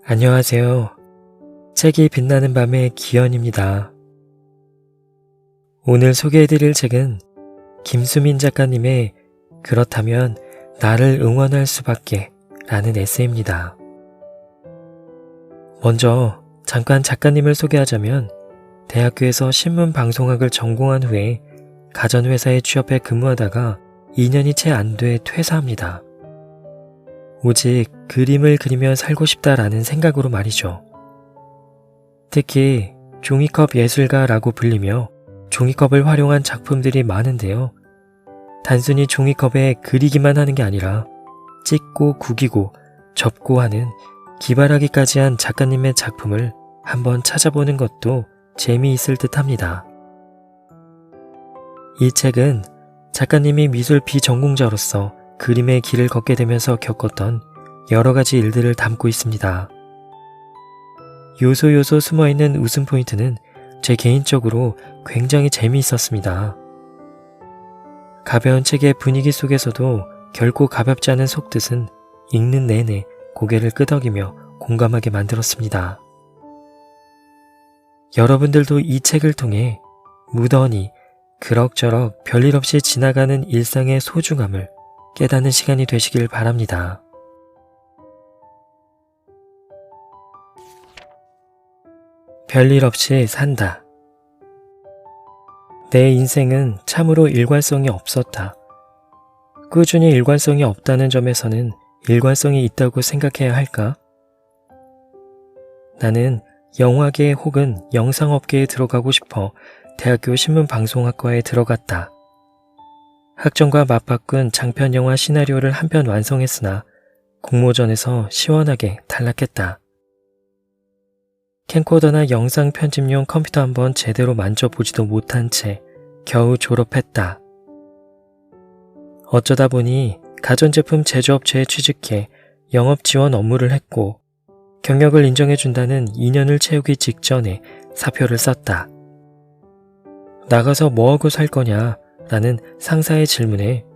안녕하세요. 책이 빛나는 밤의 기현입니다. 오늘 소개해드릴 책은 김수민 작가님의 그렇다면 나를 응원할 수밖에 라는 에세이입니다. 먼저 잠깐 작가님을 소개하자면 대학교에서 신문방송학을 전공한 후에 가전회사에 취업해 근무하다가 2년이 채 안 돼 퇴사합니다. 오직 그림을 그리며 살고 싶다라는 생각으로 말이죠. 특히 종이컵 예술가라고 불리며 종이컵을 활용한 작품들이 많은데요. 단순히 종이컵에 그리기만 하는 게 아니라 찍고 구기고 접고 하는 기발하기까지 한 작가님의 작품을 한번 찾아보는 것도 재미있을 듯 합니다. 이 책은 작가님이 미술 비전공자로서 그림의 길을 걷게 되면서 겪었던 여러 가지 일들을 담고 있습니다. 요소 숨어있는 웃음 포인트는 제 개인적으로 굉장히 재미있었습니다. 가벼운 책의 분위기 속에서도 결코 가볍지 않은 속뜻은 읽는 내내 고개를 끄덕이며 공감하게 만들었습니다. 여러분들도 이 책을 통해 무던히 그럭저럭 별일 없이 지나가는 일상의 소중함을 깨닫는 시간이 되시길 바랍니다. 별일 없이 산다. 내 인생은 참으로 일관성이 없었다. 꾸준히 일관성이 없다는 점에서는 일관성이 있다고 생각해야 할까? 나는 영화계 혹은 영상업계에 들어가고 싶어 대학교 신문방송학과에 들어갔다. 학점과 맞바꾼 장편영화 시나리오를 한 편 완성했으나 공모전에서 시원하게 탈락했다. 캠코더나 영상 편집용 컴퓨터 한번 제대로 만져보지도 못한 채 겨우 졸업했다. 어쩌다 보니 가전제품 제조업체에 취직해 영업 지원 업무를 했고 경력을 인정해준다는 2년을 채우기 직전에 사표를 썼다. 나가서 뭐하고 살 거냐 라는 상사의 질문에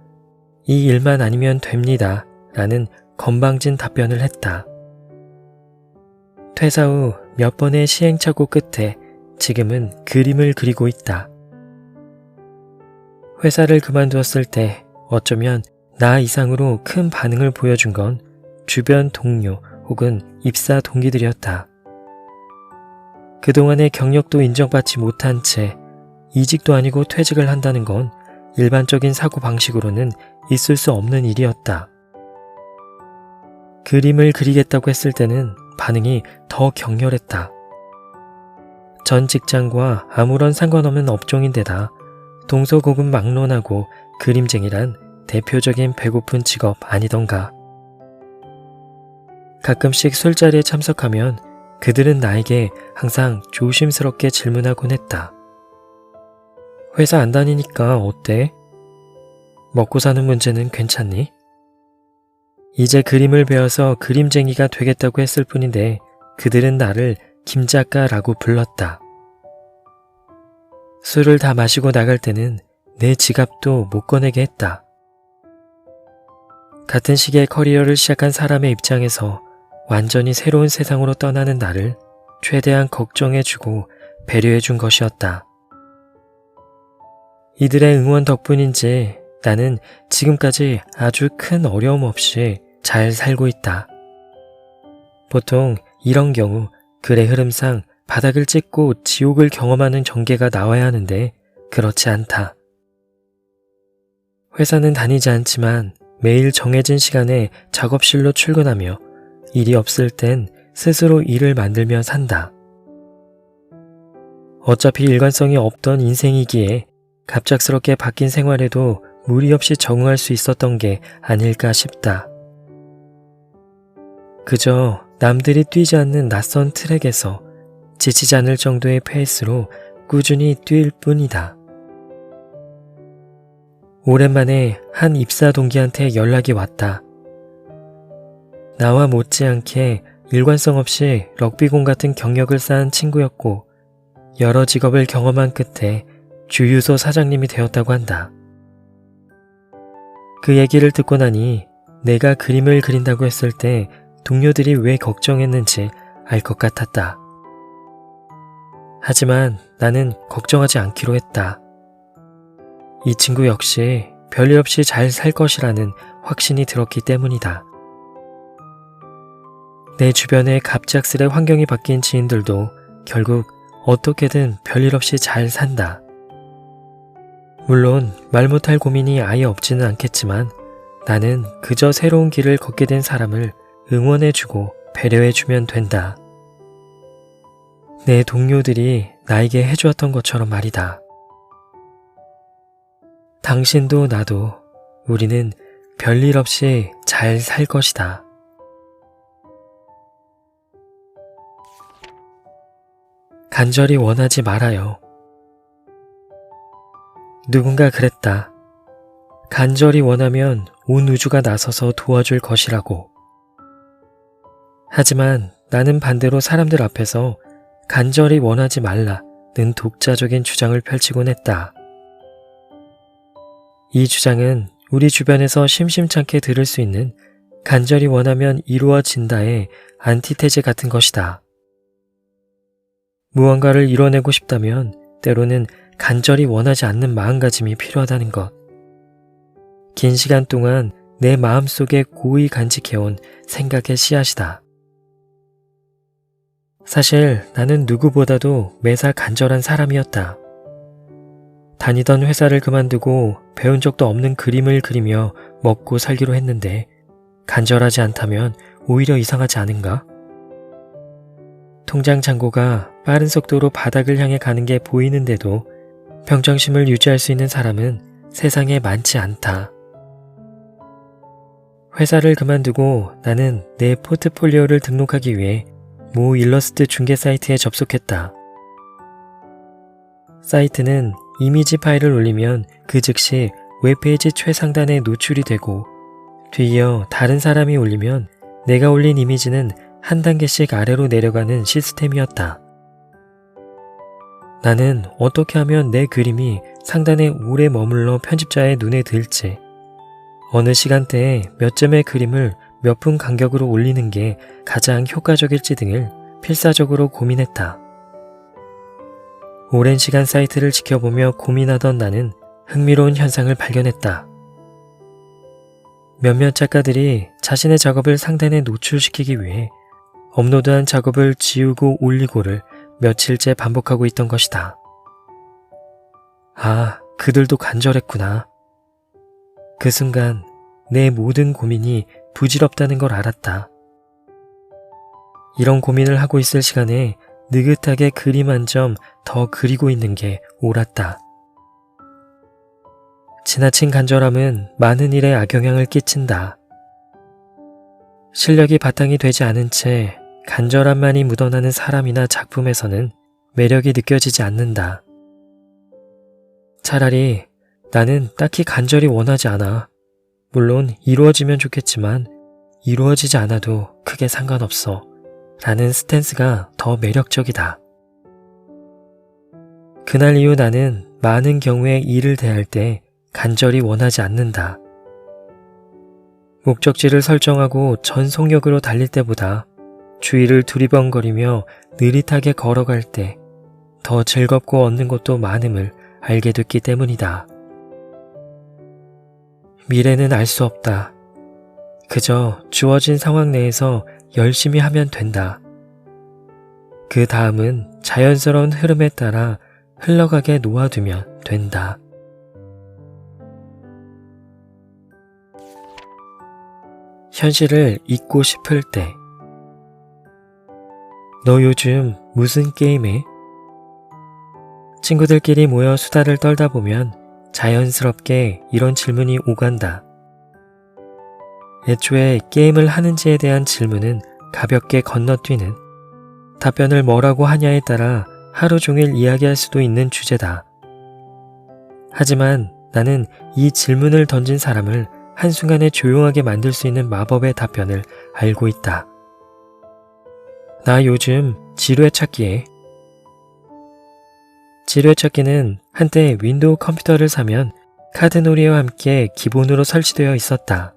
이 일만 아니면 됩니다 라는 건방진 답변을 했다. 퇴사 후 몇 번의 시행착오 끝에 지금은 그림을 그리고 있다. 회사를 그만두었을 때 어쩌면 나 이상으로 큰 반응을 보여준 건 주변 동료 혹은 입사 동기들이었다. 그동안의 경력도 인정받지 못한 채 이직도 아니고 퇴직을 한다는 건 일반적인 사고방식으로는 있을 수 없는 일이었다. 그림을 그리겠다고 했을 때는 반응이 더 격렬했다. 전 직장과 아무런 상관없는 업종인데다 동서고금 막론하고 그림쟁이란 대표적인 배고픈 직업 아니던가. 가끔씩 술자리에 참석하면 그들은 나에게 항상 조심스럽게 질문하곤 했다. 회사 안 다니니까 어때? 먹고 사는 문제는 괜찮니? 이제 그림을 배워서 그림쟁이가 되겠다고 했을 뿐인데 그들은 나를 김작가라고 불렀다. 술을 다 마시고 나갈 때는 내 지갑도 못 꺼내게 했다. 같은 시기에 커리어를 시작한 사람의 입장에서 완전히 새로운 세상으로 떠나는 나를 최대한 걱정해주고 배려해준 것이었다. 이들의 응원 덕분인지 나는 지금까지 아주 큰 어려움 없이 잘 살고 있다. 보통 이런 경우 글의 흐름상 바닥을 찍고 지옥을 경험하는 전개가 나와야 하는데 그렇지 않다. 회사는 다니지 않지만 매일 정해진 시간에 작업실로 출근하며 일이 없을 땐 스스로 일을 만들며 산다. 어차피 일관성이 없던 인생이기에 갑작스럽게 바뀐 생활에도 무리 없이 적응할 수 있었던 게 아닐까 싶다. 그저 남들이 뛰지 않는 낯선 트랙에서 지치지 않을 정도의 페이스로 꾸준히 뛸 뿐이다. 오랜만에 한 입사 동기한테 연락이 왔다. 나와 못지않게 일관성 없이 럭비공 같은 경력을 쌓은 친구였고 여러 직업을 경험한 끝에 주유소 사장님이 되었다고 한다. 그 얘기를 듣고 나니 내가 그림을 그린다고 했을 때 동료들이 왜 걱정했는지 알 것 같았다. 하지만 나는 걱정하지 않기로 했다. 이 친구 역시 별일 없이 잘 살 것이라는 확신이 들었기 때문이다. 내 주변에 갑작스레 환경이 바뀐 지인들도 결국 어떻게든 별일 없이 잘 산다. 물론 말 못할 고민이 아예 없지는 않겠지만 나는 그저 새로운 길을 걷게 된 사람을 응원해주고 배려해주면 된다. 내 동료들이 나에게 해주었던 것처럼 말이다. 당신도 나도 우리는 별일 없이 잘 살 것이다. 간절히 원하지 말아요. 누군가 그랬다. 간절히 원하면 온 우주가 나서서 도와줄 것이라고. 하지만 나는 반대로 사람들 앞에서 간절히 원하지 말라는 독자적인 주장을 펼치곤 했다. 이 주장은 우리 주변에서 심심찮게 들을 수 있는 간절히 원하면 이루어진다의 안티테제 같은 것이다. 무언가를 이뤄내고 싶다면 때로는 간절히 원하지 않는 마음가짐이 필요하다는 것. 긴 시간 동안 내 마음속에 고이 간직해온 생각의 씨앗이다. 사실 나는 누구보다도 매사 간절한 사람이었다. 다니던 회사를 그만두고 배운 적도 없는 그림을 그리며 먹고 살기로 했는데 간절하지 않다면 오히려 이상하지 않은가? 통장 잔고가 빠른 속도로 바닥을 향해 가는 게 보이는데도 평정심을 유지할 수 있는 사람은 세상에 많지 않다. 회사를 그만두고 나는 내 포트폴리오를 등록하기 위해 모 일러스트 중개 사이트에 접속했다. 사이트는 이미지 파일을 올리면 그 즉시 웹페이지 최상단에 노출이 되고 뒤이어 다른 사람이 올리면 내가 올린 이미지는 한 단계씩 아래로 내려가는 시스템이었다. 나는 어떻게 하면 내 그림이 상단에 오래 머물러 편집자의 눈에 들지, 어느 시간대에 몇 점의 그림을 몇 분 간격으로 올리는 게 가장 효과적일지 등을 필사적으로 고민했다. 오랜 시간 사이트를 지켜보며 고민하던 나는 흥미로운 현상을 발견했다. 몇몇 작가들이 자신의 작업을 상단에 노출시키기 위해 업로드한 작업을 지우고 올리고를 며칠째 반복하고 있던 것이다. 아, 그들도 간절했구나. 그 순간 내 모든 고민이 부질없다는 걸 알았다. 이런 고민을 하고 있을 시간에 느긋하게 그림 한 점 더 그리고 있는 게 옳았다. 지나친 간절함은 많은 일에 악영향을 끼친다. 실력이 바탕이 되지 않은 채 간절함만이 묻어나는 사람이나 작품에서는 매력이 느껴지지 않는다. 차라리 나는 딱히 간절히 원하지 않아. 물론 이루어지면 좋겠지만 이루어지지 않아도 크게 상관없어. 라는 스탠스가 더 매력적이다. 그날 이후 나는 많은 경우에 일을 대할 때 간절히 원하지 않는다. 목적지를 설정하고 전속력으로 달릴 때보다 주위를 두리번거리며 느릿하게 걸어갈 때 더 즐겁고 얻는 것도 많음을 알게 됐기 때문이다. 미래는 알 수 없다. 그저 주어진 상황 내에서 열심히 하면 된다. 그 다음은 자연스러운 흐름에 따라 흘러가게 놓아두면 된다. 현실을 잊고 싶을 때. 너 요즘 무슨 게임해? 친구들끼리 모여 수다를 떨다 보면 자연스럽게 이런 질문이 오간다. 애초에 게임을 하는지에 대한 질문은 가볍게 건너뛰는, 답변을 뭐라고 하냐에 따라 하루 종일 이야기할 수도 있는 주제다. 하지만 나는 이 질문을 던진 사람을 한순간에 조용하게 만들 수 있는 마법의 답변을 알고 있다. 나 요즘 지뢰 찾기에. 지뢰 찾기는 한때 윈도우 컴퓨터를 사면 카드놀이와 함께 기본으로 설치되어 있었다.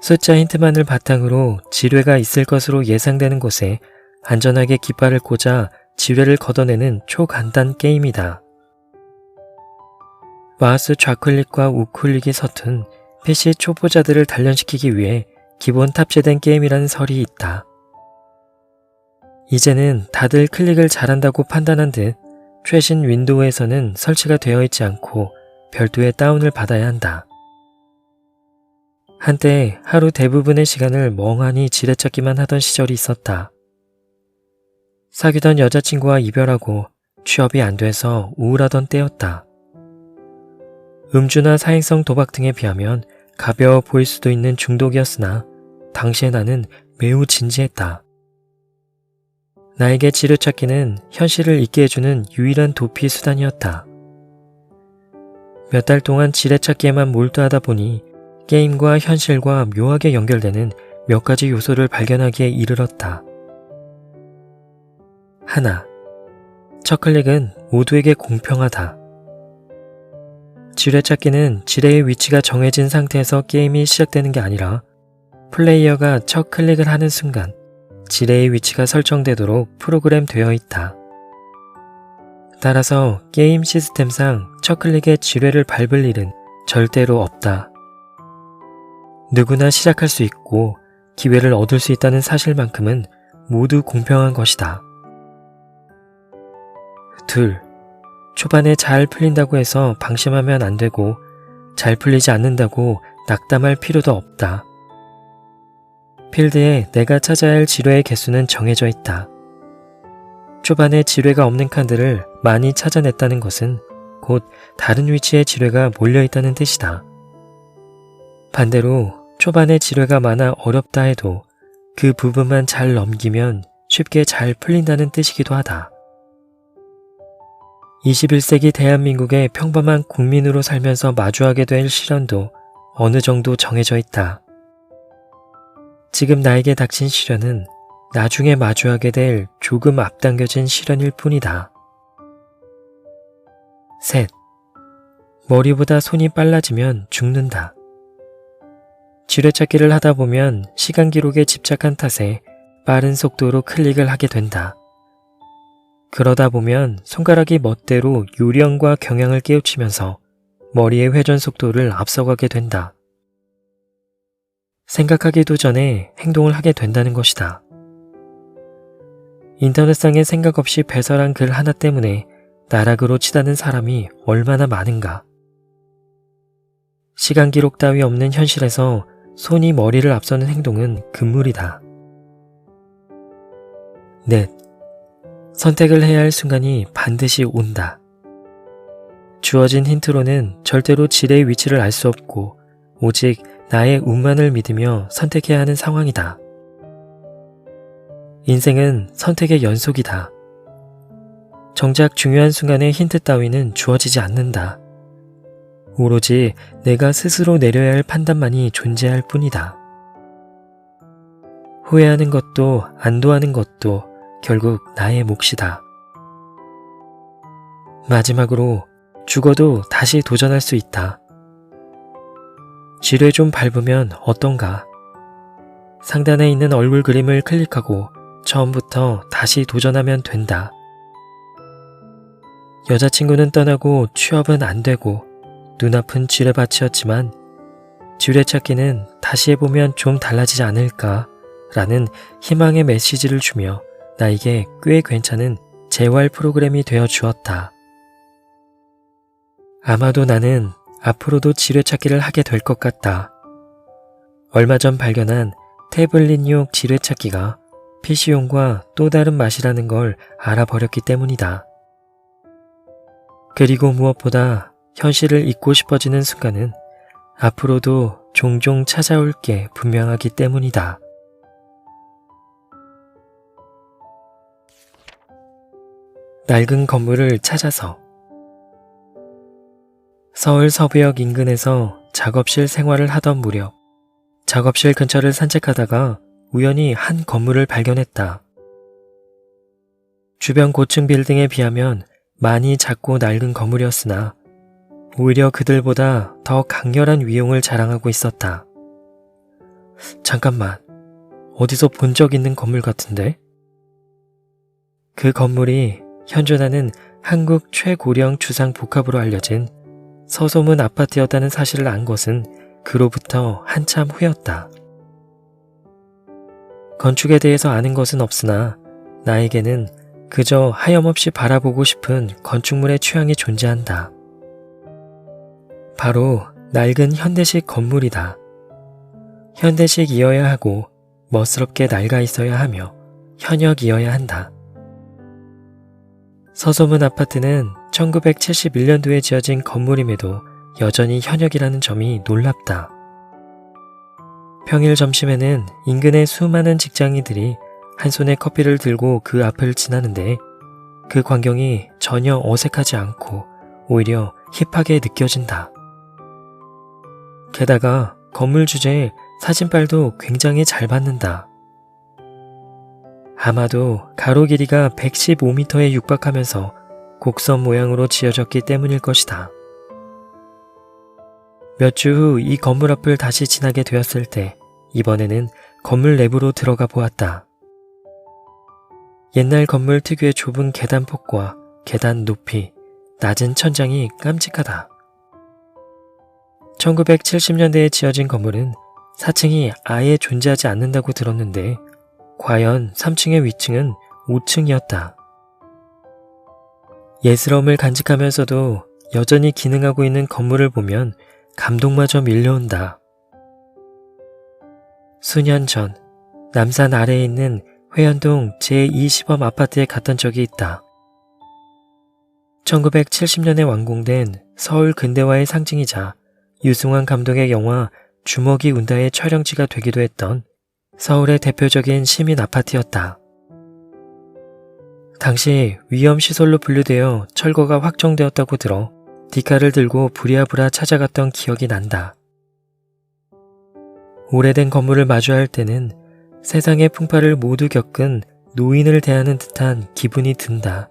숫자 힌트만을 바탕으로 지뢰가 있을 것으로 예상되는 곳에 안전하게 깃발을 꽂아 지뢰를 걷어내는 초간단 게임이다. 마우스 좌클릭과 우클릭이 서툰 PC 초보자들을 단련시키기 위해 기본 탑재된 게임이라는 설이 있다. 이제는 다들 클릭을 잘한다고 판단한 듯 최신 윈도우에서는 설치가 되어 있지 않고 별도의 다운을 받아야 한다. 한때 하루 대부분의 시간을 멍하니 지뢰찾기만 하던 시절이 있었다. 사귀던 여자친구와 이별하고 취업이 안 돼서 우울하던 때였다. 음주나 사행성 도박 등에 비하면 가벼워 보일 수도 있는 중독이었으나 당시의 나는 매우 진지했다. 나에게 지뢰찾기는 현실을 잊게 해주는 유일한 도피 수단이었다. 몇 달 동안 지뢰찾기에만 몰두하다 보니 게임과 현실과 묘하게 연결되는 몇 가지 요소를 발견하기에 이르렀다. 하나, 첫 클릭은 모두에게 공평하다. 지뢰찾기는 지뢰의 위치가 정해진 상태에서 게임이 시작되는 게 아니라 플레이어가 첫 클릭을 하는 순간 지뢰의 위치가 설정되도록 프로그램되어 있다. 따라서 게임 시스템상 첫 클릭에 지뢰를 밟을 일은 절대로 없다. 누구나 시작할 수 있고 기회를 얻을 수 있다는 사실만큼은 모두 공평한 것이다. 둘, 초반에 잘 풀린다고 해서 방심하면 안 되고 잘 풀리지 않는다고 낙담할 필요도 없다. 필드에 내가 찾아야 할 지뢰의 개수는 정해져 있다. 초반에 지뢰가 없는 칸들을 많이 찾아냈다는 것은 곧 다른 위치에 지뢰가 몰려있다는 뜻이다. 반대로 초반에 지뢰가 많아 어렵다 해도 그 부분만 잘 넘기면 쉽게 잘 풀린다는 뜻이기도 하다. 21세기 대한민국의 평범한 국민으로 살면서 마주하게 될 시련도 어느 정도 정해져 있다. 지금 나에게 닥친 시련은 나중에 마주하게 될 조금 앞당겨진 시련일 뿐이다. 셋, 머리보다 손이 빨라지면 죽는다. 지뢰찾기를 하다 보면 시간 기록에 집착한 탓에 빠른 속도로 클릭을 하게 된다. 그러다 보면 손가락이 멋대로 요령과 경향을 깨우치면서 머리의 회전 속도를 앞서가게 된다. 생각하기도 전에 행동을 하게 된다는 것이다. 인터넷상에 생각 없이 배설한 글 하나 때문에 나락으로 치닫는 사람이 얼마나 많은가. 시간 기록 따위 없는 현실에서 손이 머리를 앞서는 행동은 금물이다. 넷, 선택을 해야 할 순간이 반드시 온다. 주어진 힌트로는 절대로 지뢰의 위치를 알 수 없고 오직 나의 운만을 믿으며 선택해야 하는 상황이다. 인생은 선택의 연속이다. 정작 중요한 순간에 힌트 따위는 주어지지 않는다. 오로지 내가 스스로 내려야 할 판단만이 존재할 뿐이다. 후회하는 것도 안도하는 것도 결국 나의 몫이다. 마지막으로 죽어도 다시 도전할 수 있다. 지뢰 좀 밟으면 어떤가? 상단에 있는 얼굴 그림을 클릭하고 처음부터 다시 도전하면 된다. 여자친구는 떠나고 취업은 안 되고 눈아픈 지뢰밭이었지만 지뢰찾기는 다시 해보면 좀 달라지지 않을까 라는 희망의 메시지를 주며 나에게 꽤 괜찮은 재활 프로그램이 되어 주었다. 아마도 나는 앞으로도 지뢰찾기를 하게 될 것 같다. 얼마 전 발견한 태블릿용 지뢰찾기가 PC용과 또 다른 맛이라는 걸 알아버렸기 때문이다. 그리고 무엇보다 현실을 잊고 싶어지는 순간은 앞으로도 종종 찾아올 게 분명하기 때문이다. 낡은 건물을 찾아서. 서울 서부역 인근에서 작업실 생활을 하던 무렵 작업실 근처를 산책하다가 우연히 한 건물을 발견했다. 주변 고층 빌딩에 비하면 많이 작고 낡은 건물이었으나 오히려 그들보다 더 강렬한 위용을 자랑하고 있었다. 잠깐만. 어디서 본 적 있는 건물 같은데? 그 건물이 현존하는 한국 최고령 주상 복합으로 알려진 서소문 아파트였다는 사실을 안 것은 그로부터 한참 후였다. 건축에 대해서 아는 것은 없으나 나에게는 그저 하염없이 바라보고 싶은 건축물의 취향이 존재한다. 바로 낡은 현대식 건물이다. 현대식이어야 하고 멋스럽게 낡아 있어야 하며 현역이어야 한다. 서소문 아파트는 1971년도에 지어진 건물임에도 여전히 현역이라는 점이 놀랍다. 평일 점심에는 인근의 수많은 직장인들이 한 손에 커피를 들고 그 앞을 지나는데 그 광경이 전혀 어색하지 않고 오히려 힙하게 느껴진다. 게다가 건물 주제에 사진빨도 굉장히 잘 받는다. 아마도 가로 길이가 115m에 육박하면서 곡선 모양으로 지어졌기 때문일 것이다. 몇 주 후 이 건물 앞을 다시 지나게 되었을 때 이번에는 건물 내부로 들어가 보았다. 옛날 건물 특유의 좁은 계단폭과 계단 높이, 낮은 천장이 깜찍하다. 1970년대에 지어진 건물은 4층이 아예 존재하지 않는다고 들었는데 과연 3층의 위층은 5층이었다. 예스러움을 간직하면서도 여전히 기능하고 있는 건물을 보면 감동마저 밀려온다. 수년 전 남산 아래에 있는 회원동 제2시범 아파트에 갔던 적이 있다. 1970년에 완공된 서울 근대화의 상징이자 유승환 감독의 영화 주먹이 운다의 촬영지가 되기도 했던 서울의 대표적인 시민 아파트였다. 당시 위험시설로 분류되어 철거가 확정되었다고 들어 디카를 들고 부랴부랴 찾아갔던 기억이 난다. 오래된 건물을 마주할 때는 세상의 풍파를 모두 겪은 노인을 대하는 듯한 기분이 든다.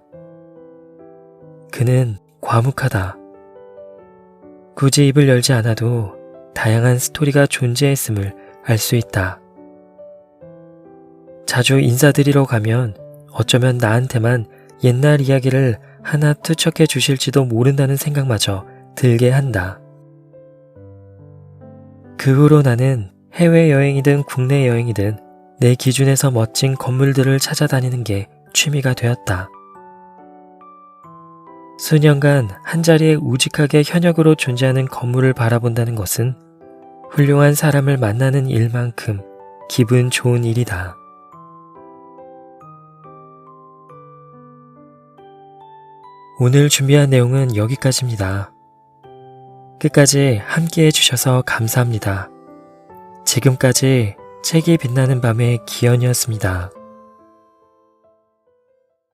그는 과묵하다. 굳이 입을 열지 않아도 다양한 스토리가 존재했음을 알 수 있다. 자주 인사드리러 가면 어쩌면 나한테만 옛날 이야기를 하나 투척해 주실지도 모른다는 생각마저 들게 한다. 그 후로 나는 해외여행이든 국내 여행이든 내 기준에서 멋진 건물들을 찾아다니는 게 취미가 되었다. 수년간 한자리에 우직하게 현역으로 존재하는 건물을 바라본다는 것은 훌륭한 사람을 만나는 일만큼 기분 좋은 일이다. 오늘 준비한 내용은 여기까지입니다. 끝까지 함께 해주셔서 감사합니다. 지금까지 책이 빛나는 밤의 기현이었습니다.